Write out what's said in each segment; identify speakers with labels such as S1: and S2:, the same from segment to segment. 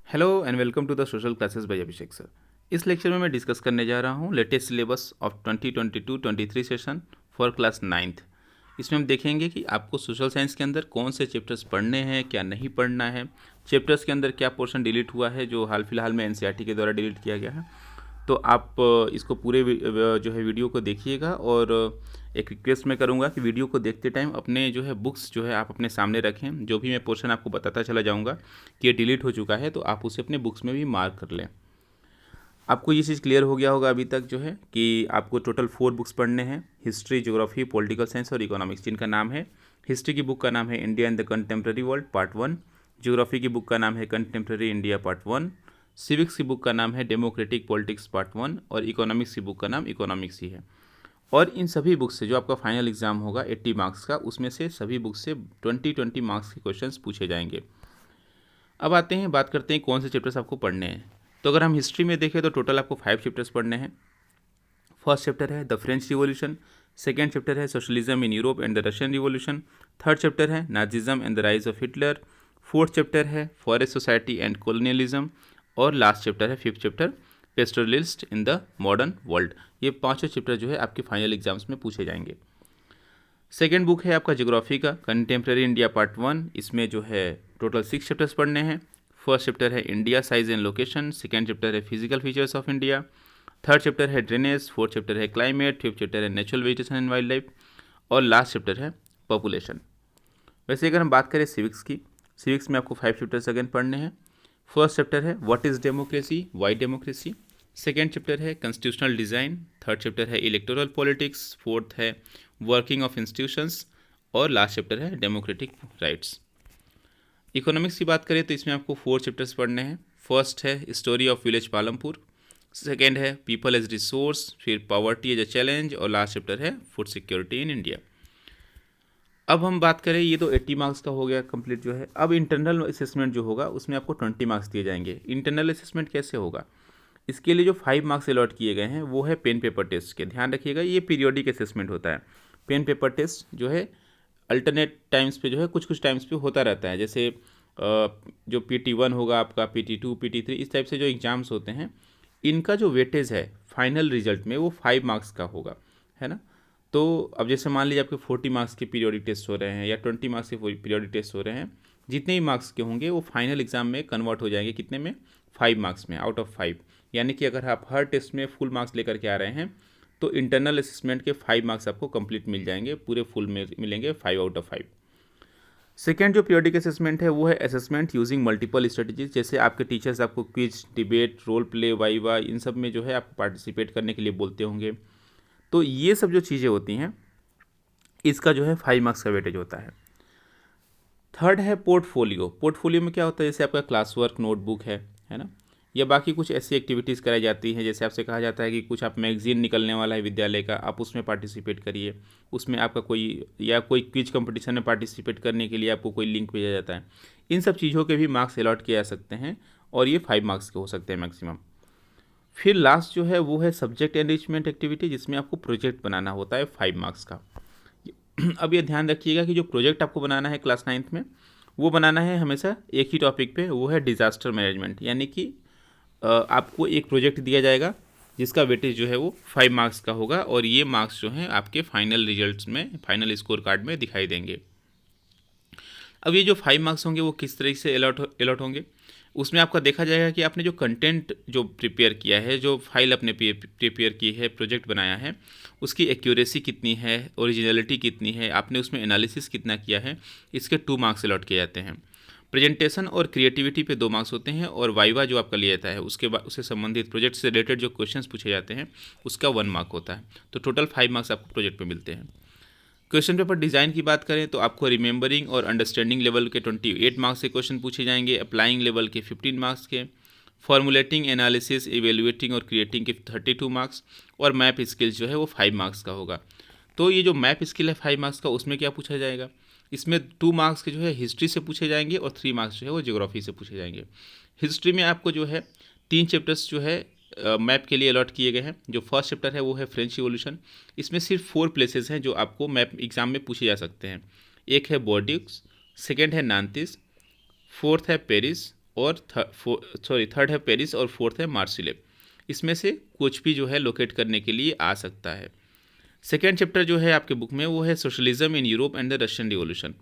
S1: Hello and welcome to the social classes by Abhishek sir. इस lecture में मैं discuss करने जा रहा हूँ latest syllabus of 2022-23 session for class ninth. इसमें हम देखेंगे कि आपको सोशल साइंस के अंदर कौन से चैप्टर्स पढ़ने हैं, क्या नहीं पढ़ना है, चैप्टर्स के अंदर क्या पोर्शन डिलीट हुआ है जो हाल फिलहाल में एनसीईआरटी के द्वारा डिलीट किया गया है। तो आप इसको पूरे जो है वीडियो को देखिएगा और एक रिक्वेस्ट मैं करूँगा कि वीडियो को देखते टाइम अपने जो है बुक्स जो है आप अपने सामने रखें। जो भी मैं पोर्शन आपको बताता चला जाऊँगा कि ये डिलीट हो चुका है तो आप उसे अपने बुक्स में भी मार्क कर लें। आपको ये चीज़ क्लियर हो गया होगा अभी तक जो है कि आपको टोटल 4 बुक्स पढ़ने हैं, हिस्ट्री, ज्योग्राफी, पॉलिटिकल साइंस और इकोनॉमिक्स, जिनका नाम है। हिस्ट्री की बुक का नाम है India in the contemporary world part 1, geography की बुक का नाम है कंटेम्प्रेरी इंडिया पार्ट 1, सिविक्स की बुक का नाम है डेमोक्रेटिक पॉलिटिक्स पार्ट 1 और इकोनॉमिक्स की बुक का नाम इकोनॉमिक्स ही है। और इन सभी बुक्स से जो आपका फाइनल एग्जाम होगा 80 मार्क्स का, उसमें से सभी बुक्स से 20-20 मार्क्स के क्वेश्चंस पूछे जाएंगे। अब आते हैं, बात करते हैं कौन से चैप्टर्स आपको पढ़ने हैं। तो अगर हम हिस्ट्री में देखें तो टोटल आपको 5 चैप्टर्स पढ़ने हैं। फर्स्ट चैप्टर है the French revolution, second chapter है socialism in Europe and the Russian revolution, third chapter है Nazism and the rise of Hitler, fourth chapter है फॉरेस्ट सोसाइटी एंड कॉलोनियलिज्म और लास्ट चैप्टर है fifth chapter pastoralists in the modern world. ये पांचों chapter जो है आपके final exams में पूछे जाएंगे। सेकेंड बुक है आपका ज्योग्राफी का कंटेम्प्रेरी इंडिया पार्ट 1। इसमें जो है टोटल 6 चैप्टर्स पढ़ने हैं। फर्स्ट चैप्टर है India size and location, second chapter है physical features of India, third chapter है ड्रेनेज, फोर्थ चैप्टर है क्लाइमेट, फिफ्थ चैप्टर है natural vegetation and wild life और लास्ट चैप्टर है पॉपुलेशन। वैसे अगर हम बात करें सिविक्स की, सिविक्स में आपको 5 चैप्टर्स अगेन पढ़ने हैं। फर्स्ट चैप्टर है what is democracy, Y democracy, second chapter है कॉन्स्टिट्यूशनल डिज़ाइन, थर्ड चैप्टर है इलेक्टोरल पॉलिटिक्स, फोर्थ है वर्किंग ऑफ इंस्टीट्यूशंस और लास्ट चैप्टर है डेमोक्रेटिक राइट्स। इकोनॉमिक्स की बात करें तो इसमें आपको 4 चैप्टर्स पढ़ने हैं। फर्स्ट है story of village Palampur, second है पीपल एज रिसोर्स, फिर पॉवर्टी एज अ चैलेंज और लास्ट चैप्टर है फूड सिक्योरिटी इन इंडिया। अब हम बात करें, ये तो 80 मार्क्स का हो गया कंप्लीट जो है। अब इंटरनल असेसमेंट जो होगा उसमें आपको 20 मार्क्स दिए जाएंगे। इंटरनल असेसमेंट कैसे होगा, इसके लिए जो 5 मार्क्स अलॉट किए गए हैं वो है पेन पेपर टेस्ट के। ध्यान रखिएगा ये पीरियोडिक असेसमेंट होता है। पेन पेपर टेस्ट जो है अल्टरनेट टाइम्स पे जो है कुछ कुछ टाइम्स पे होता रहता है। जैसे जो PT1 होगा आपका, PT2, PT3, इस टाइप से जो एग्ज़ाम्स होते हैं इनका जो वेटेज है फाइनल रिजल्ट में वो 5 मार्क्स का होगा, है ना। तो अब जैसे मान लीजिए आपके 40 मार्क्स के पीरियोडिक टेस्ट हो रहे हैं या 20 मार्क्स के पीरियोडिक टेस्ट हो रहे हैं, जितने भी मार्क्स के होंगे वो फाइनल एग्जाम में कन्वर्ट हो जाएंगे कितने में, 5 मार्क्स में आउट ऑफ 5। यानी कि अगर आप हर टेस्ट में फुल मार्क्स लेकर के आ रहे हैं तो इंटरनल असेसमेंट के 5 मार्क्स आपको कंप्लीट मिल जाएंगे, पूरे फुल में मिलेंगे 5 आउट ऑफ 5। सेकेंड जो पीरियोडिक असेसमेंट है वो है असेसमेंट यूजिंग मल्टीपल स्ट्रेटजीज। जैसे आपके टीचर्स आपको quiz, debate, role play, viva, इन सब में जो है आपको पार्टिसिपेट करने के लिए बोलते होंगे। तो ये सब जो चीज़ें होती हैं इसका जो है 5 मार्क्स का वेटेज होता है। थर्ड है पोर्टफोलियो। पोर्टफोलियो में क्या होता है, जैसे आपका क्लास वर्क नोटबुक है ना, या बाकी कुछ ऐसी एक्टिविटीज़ कराई जाती हैं। जैसे आपसे कहा जाता है कि कुछ आप मैगजीन निकलने वाला है विद्यालय का, आप उसमें पार्टिसिपेट करिए। उसमें आपका कोई या कोई क्विज कंपटीशन में पार्टिसिपेट करने के लिए आपको कोई लिंक भेजा जाता है। इन सब चीज़ों के भी मार्क्स अलॉट किए जा सकते हैं और ये 5 मार्क्स के हो सकते हैं मैक्सिमम। फिर लास्ट जो है वो है सब्जेक्ट एनरिचमेंट एक्टिविटी, जिसमें आपको प्रोजेक्ट बनाना होता है 5 मार्क्स का। अब ये ध्यान रखिएगा कि जो प्रोजेक्ट आपको बनाना है क्लास 9th में वो बनाना है हमेशा एक ही टॉपिक पे, वो है डिज़ास्टर मैनेजमेंट। यानी कि आपको एक प्रोजेक्ट दिया जाएगा जिसका वेटेज जो है वो 5 मार्क्स का होगा और ये मार्क्स जो हैं आपके फाइनल रिजल्ट्स में, फाइनल स्कोर कार्ड में दिखाई देंगे। अब ये जो 5 मार्क्स होंगे वो किस तरीके से अलॉट होंगे, उसमें आपका देखा जाएगा कि आपने जो कंटेंट जो प्रिपेयर किया है, जो फाइल आपने प्रिपेयर की है, प्रोजेक्ट बनाया है, उसकी एक्यूरेसी कितनी है, ओरिजिनलिटी कितनी है, आपने उसमें एनालिसिस कितना किया है, इसके 2 मार्क्स अलॉट किए जाते हैं। प्रेजेंटेशन और क्रिएटिविटी पे 2 मार्क्स होते हैं और वाइवा जो आपका लिया जाता है उसके बाद उससे संबंधित प्रोजेक्ट से रिलेटेड जो क्वेश्चंस पूछे जाते हैं उसका 1 मार्क होता है। तो टोटल 5 मार्क्स आपको प्रोजेक्ट में मिलते हैं। क्वेश्चन पेपर डिज़ाइन की बात करें तो आपको रिमेंबरिंग और अंडरस्टैंडिंग लेवल के 28 मार्क्स के क्वेश्चन पूछे जाएंगे, अप्लाइंग लेवल के 15 मार्क्स के, फॉर्मुलेटिंग, एनालिसिस, इवेलुएटिंग और क्रिएटिंग के 32 मार्क्स और मैप स्किल्स जो है वो 5 मार्क्स का होगा। तो ये जो मैप स्किल है 5 मार्क्स का, उसमें क्या पूछा जाएगा, इसमें 2 मार्क्स के जो है हिस्ट्री से पूछे जाएंगे और 3 मार्क्स जो है वो ज्योग्राफी से पूछे जाएंगे। हिस्ट्री में आपको जो है 3 चैप्टर्स जो है मैप के लिए अलॉट किए गए हैं। जो फर्स्ट चैप्टर है वो है फ्रेंच रिवॉल्यूशन। इसमें सिर्फ 4 प्लेसेस हैं जो आपको मैप एग्जाम में पूछे जा सकते हैं। एक है बोर्डिक्स, सेकेंड है नांतीस, फोर्थ है पेरिस और थर्ड है पेरिस और फोर्थ है मार्सिले। इसमें से कुछ भी जो है लोकेट करने के लिए आ सकता है। सेकेंड चैप्टर जो है आपके बुक में वो है socialism in Europe and the Russian revolution.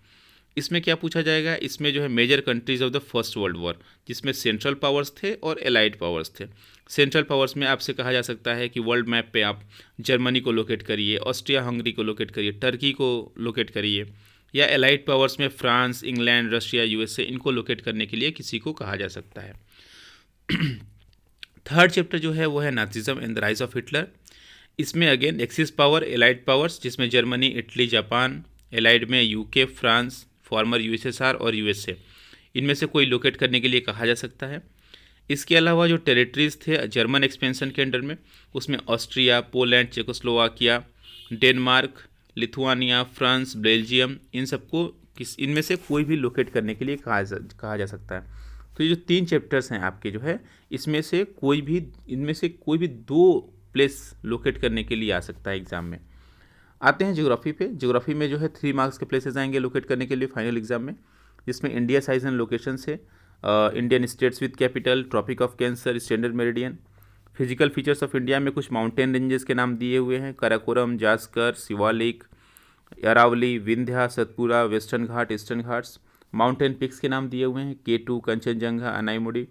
S1: इसमें क्या पूछा जाएगा, इसमें जो है major countries of the first world war, जिसमें सेंट्रल पावर्स थे और एलाइड पावर्स थे। सेंट्रल पावर्स में आपसे कहा जा सकता है कि वर्ल्ड मैप पे आप जर्मनी को लोकेट करिए, ऑस्ट्रिया हंगरी को लोकेट करिए, टर्की को लोकेट करिए, या एलाइड पावर्स में फ्रांस, इंग्लैंड, रशिया, यूएसए, इनको लोकेट करने के लिए किसी को कहा जा सकता है। थर्ड चैप्टर जो है वो है Nazism and the rise of Hitler. इसमें again axis power, allied powers, जिसमें जर्मनी, इटली, जापान, एलाइड में यूके, फ्रांस, फॉर्मर यूएसएसआर और यूएसए, इनमें से कोई लोकेट करने के लिए कहा जा सकता है। इसके अलावा जो टेरिटरीज थे जर्मन एक्सपेंशन के अंडर में, उसमें Austria, Poland, Czechoslovakia, Denmark, Lithuania, France, Belgium, इन सबको इनमें से कोई भी लोकेट करने के लिए कहा जा सकता है। तो ये जो 3 चैप्टर्स हैं आपके जो है, इनमें से कोई भी 2 प्लेस लोकेट करने के लिए आ सकता है एग्जाम में। आते हैं ज्योग्राफी पे। ज्योग्राफी में जो है 3 मार्क्स के प्लेसेस आएंगे लोकेट करने के लिए फाइनल एग्जाम में, जिसमें इंडिया साइज एंड लोकेशन से Indian states with capital, tropic of cancer, standard meridian, physical features of India में कुछ माउंटेन रेंजेस के नाम दिए हुए हैं, Karakoram, Zaskar, Shivalik, Aravalli, Vindhya, Satpura, Western Ghat, Eastern Ghats. Mountain peaks के नाम दिए हुए हैं, K2, कंचनजंगा, अनाईमुड़ी।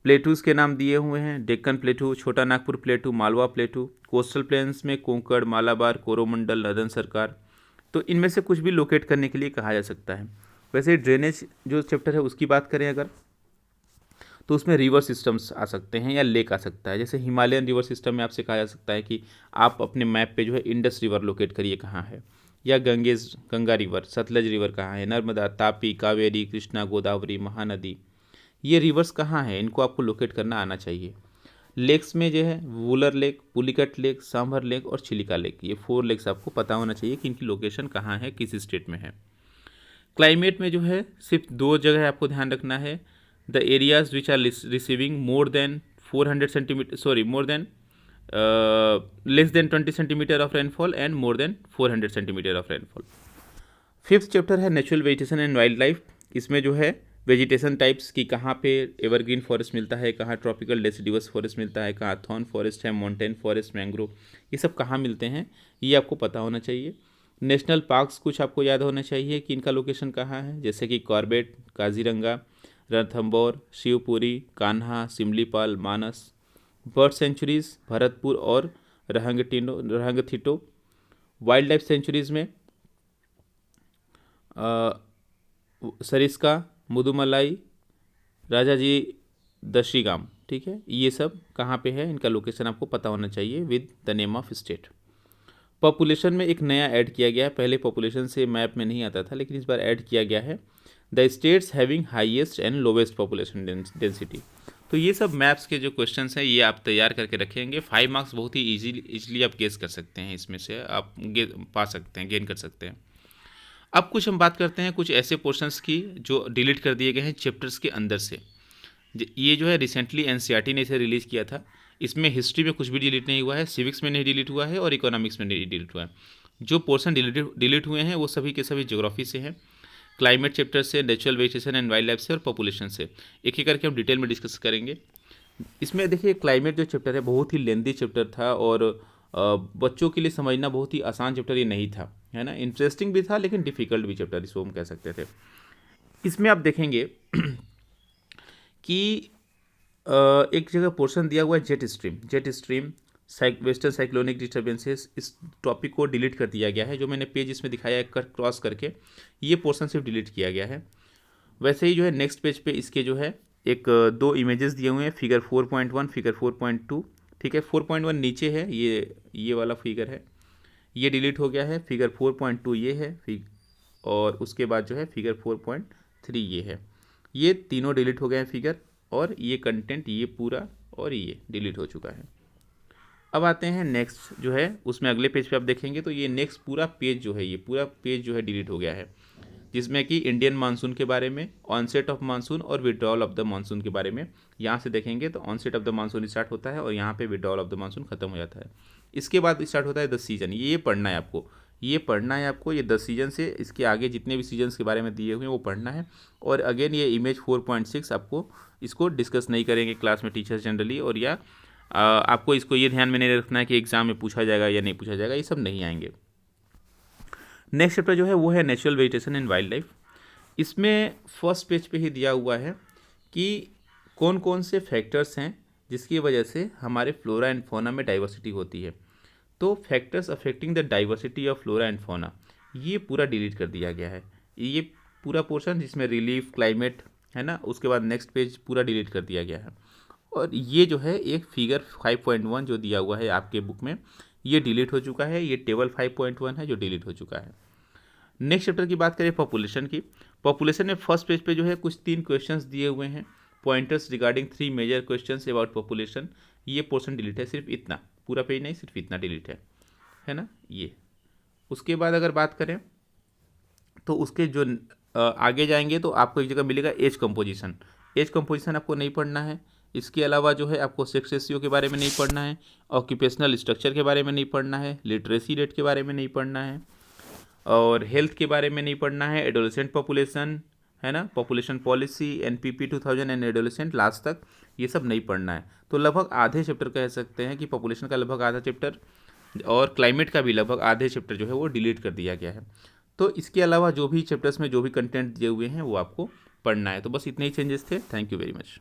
S1: प्लेटूज़ के नाम दिए हुए हैं, डेक्कन प्लेटू, छोटा नागपुर प्लेटू, मालवा प्लेटू। कोस्टल प्लेन्स में कोंकण, मालाबार, कोरोमंडल, नर्दन सरकार। तो इनमें से कुछ भी लोकेट करने के लिए कहा जा सकता है। वैसे ड्रेनेज जो चैप्टर है उसकी बात करें अगर, तो उसमें रिवर सिस्टम्स आ सकते हैं या लेक आ सकता है। जैसे हिमालयन रिवर सिस्टम में आपसे कहा जा सकता है कि आप अपने मैप पे जो है इंडस रिवर लोकेट करिए कहाँ है, या गंगा रिवर, सतलज रिवर कहाँ है, नर्मदा, तापी, कावेरी, कृष्णा, गोदावरी, महानदी, ये रिवर्स कहाँ हैं, इनको आपको लोकेट करना आना चाहिए। लेक्स में जो है Wular lake, Pulicat lake, sambar lake और चिलिका लेक, ये 4 लेक्स आपको पता होना चाहिए कि इनकी लोकेशन कहाँ है, किस स्टेट में है। क्लाइमेट में जो है सिर्फ 2 जगह आपको ध्यान रखना है, the areas which are receiving more than 400 centimetre less than 20 centimetre of rainfall and more than 400 centimetre of rainfall. 5th chapter है natural vegetation and wild life. इसमें जो है वेजिटेशन टाइप्स की, कहाँ पे एवरग्रीन फॉरेस्ट मिलता है, कहाँ ट्रॉपिकल डेसिडिवस फॉरेस्ट मिलता है, कहाँ थॉर्न फॉरेस्ट है, माउंटेन फॉरेस्ट, मैंग्रोव, ये सब कहाँ मिलते हैं, ये आपको पता होना चाहिए। नेशनल पार्क्स कुछ आपको याद होना चाहिए कि इनका लोकेशन कहाँ है, जैसे कि कॉर्बेट, काजीरंगा, रणथंबोर, शिवपुरी, कान्हा, सिमलीपाल, मानस। बर्ड सेंचुरीज भरतपुर और रंगथिटो। वाइल्ड लाइफ सेंचुरीज में सरिस्का, मुदुमलाई, राजाजी दशीगाम, ठीक है, ये सब कहाँ पे है, इनका लोकेशन आपको पता होना चाहिए with the name of state. Population में एक नया ऐड किया गया है, पहले पॉपुलेशन से मैप में नहीं आता था, लेकिन इस बार ऐड किया गया है, the states having highest and lowest population density. तो ये सब मैप्स के जो क्वेश्चंस हैं ये आप तैयार करके रखेंगे। 5 मार्क्स बहुत ही इजीली आप गेस कर सकते हैं, इसमें से आप पा सकते हैं, गेन कर सकते हैं। अब कुछ हम बात करते हैं कुछ ऐसे पोर्शंस की जो डिलीट कर दिए गए हैं चैप्टर्स के अंदर से। ये जो है रिसेंटली एनसीईआरटी ने इसे रिलीज़ किया था। इसमें हिस्ट्री में कुछ भी डिलीट नहीं हुआ है, सिविक्स में नहीं डिलीट हुआ है और इकोनॉमिक्स में नहीं डिलीट हुआ है। जो पोर्शन डिलीट हुए हैं वो सभी के सभी ज्योग्राफी से हैं, क्लाइमेट चैप्टर से, natural vegetation and wild life से और पॉपुलेशन से। एक एक करके हम डिटेल में डिस्कस करेंगे। इसमें देखिए क्लाइमेट जो चैप्टर है बहुत ही लेंदी चैप्टर था और बच्चों के लिए समझना बहुत ही आसान चैप्टर ये नहीं था, है ना। इंटरेस्टिंग भी था लेकिन डिफ़िकल्ट भी चैप्टर इसको हम कह सकते थे। इसमें आप देखेंगे कि एक जगह पोर्शन दिया हुआ है jet stream western cyclonic disturbances. इस टॉपिक को डिलीट कर दिया गया है, जो मैंने पेज इसमें दिखाया है क्रॉस करके, ये पोर्शन सिर्फ डिलीट किया गया है। वैसे ही जो है नेक्स्ट पेज पे इसके जो है एक 2 इमेजेस दिए हुए हैं, फिगर 4.1, फिगर 4.2, ठीक है। 4.1 नीचे है, ये वाला फिगर है, ये डिलीट हो गया है। फिगर 4.2 ये है, और उसके बाद जो है फिगर 4.3 ये है। ये तीनों डिलीट हो गए हैं फिगर, और ये कंटेंट ये पूरा और ये डिलीट हो चुका है। अब आते हैं नेक्स्ट जो है, उसमें अगले पेज पे आप देखेंगे तो ये नेक्स्ट पूरा पेज जो है, ये पूरा पेज जो है डिलीट हो गया है, जिसमें कि इंडियन मानसून के बारे में, ऑनसेट ऑफ मानसून और विड्रॉल ऑफ द मानसून के बारे में। यहाँ से देखेंगे तो onset of the monsoon start होता है और यहाँ पे विड्रॉल ऑफ द मानसून खत्म हो जाता है। इसके बाद स्टार्ट होता है द सीजन, ये पढ़ना है आपको। ये पढ़ना है आपको, ये 10 सीजन से इसके आगे जितने भी सीजन्स के बारे में दिए हुए हैं वो पढ़ना है। और अगेन ये इमेज 4.6 आपको इसको डिस्कस नहीं करेंगे क्लास में टीचर्स जनरली, और या आपको इसको ये ध्यान में नहीं रखना है कि एग्जाम में पूछा जाएगा या नहीं पूछा जाएगा, ये सब नहीं आएंगे। नेक्स्ट चैप्टर जो है वो है natural vegetation and wild life. इसमें फर्स्ट पेज पे ही दिया हुआ है कि कौन कौन से फैक्टर्स हैं जिसकी वजह से हमारे फ्लोरा एंड फौना में डाइवर्सिटी होती है। तो factors affecting the diversity of flora and fauna, ये पूरा डिलीट कर दिया गया है। ये पूरा पोर्शन जिसमें रिलीफ, क्लाइमेट है ना, उसके बाद नेक्स्ट पेज पूरा डिलीट कर दिया गया है। और ये जो है एक फिगर 5.1 जो दिया हुआ है आपके बुक में, ये डिलीट हो चुका है। ये टेबल 5.1 है जो डिलीट हो चुका है। नेक्स्ट चैप्टर की बात करें पॉपुलेशन की। पॉपुलेशन में फर्स्ट पेज पे जो है कुछ 3 क्वेश्चंस दिए हुए हैं, pointers regarding 3 major questions about population. ये पोर्शन डिलीट है, सिर्फ इतना, पूरा पेज नहीं, सिर्फ इतना डिलीट है ना ये। उसके बाद अगर बात करें तो उसके जो आगे जाएंगे तो आपको एक जगह मिलेगा एज कंपोजिशन। एज कंपोजिशन आपको नहीं पढ़ना है। इसके अलावा जो है आपको सेक्स रेशियो के बारे में नहीं पढ़ना है, ऑक्यूपेशनल स्ट्रक्चर के बारे में नहीं पढ़ना है, लिटरेसी रेट के बारे में नहीं पढ़ना है, और हेल्थ के बारे में नहीं पढ़ना है, एडोलेसेंट पॉपुलेशन है ना, population policy, NPP 2000 and adolescent last तक ये सब नहीं पढ़ना है। तो लगभग आधे चैप्टर कह सकते हैं कि पॉपुलेशन का लगभग आधा चैप्टर और क्लाइमेट का भी लगभग आधे चैप्टर जो है वो डिलीट कर दिया गया है। तो इसके अलावा जो भी चैप्टर्स में जो भी कंटेंट दिए हुए हैं वो आपको पढ़ना है। तो बस इतने ही चेंजेस थे। Thank you very much.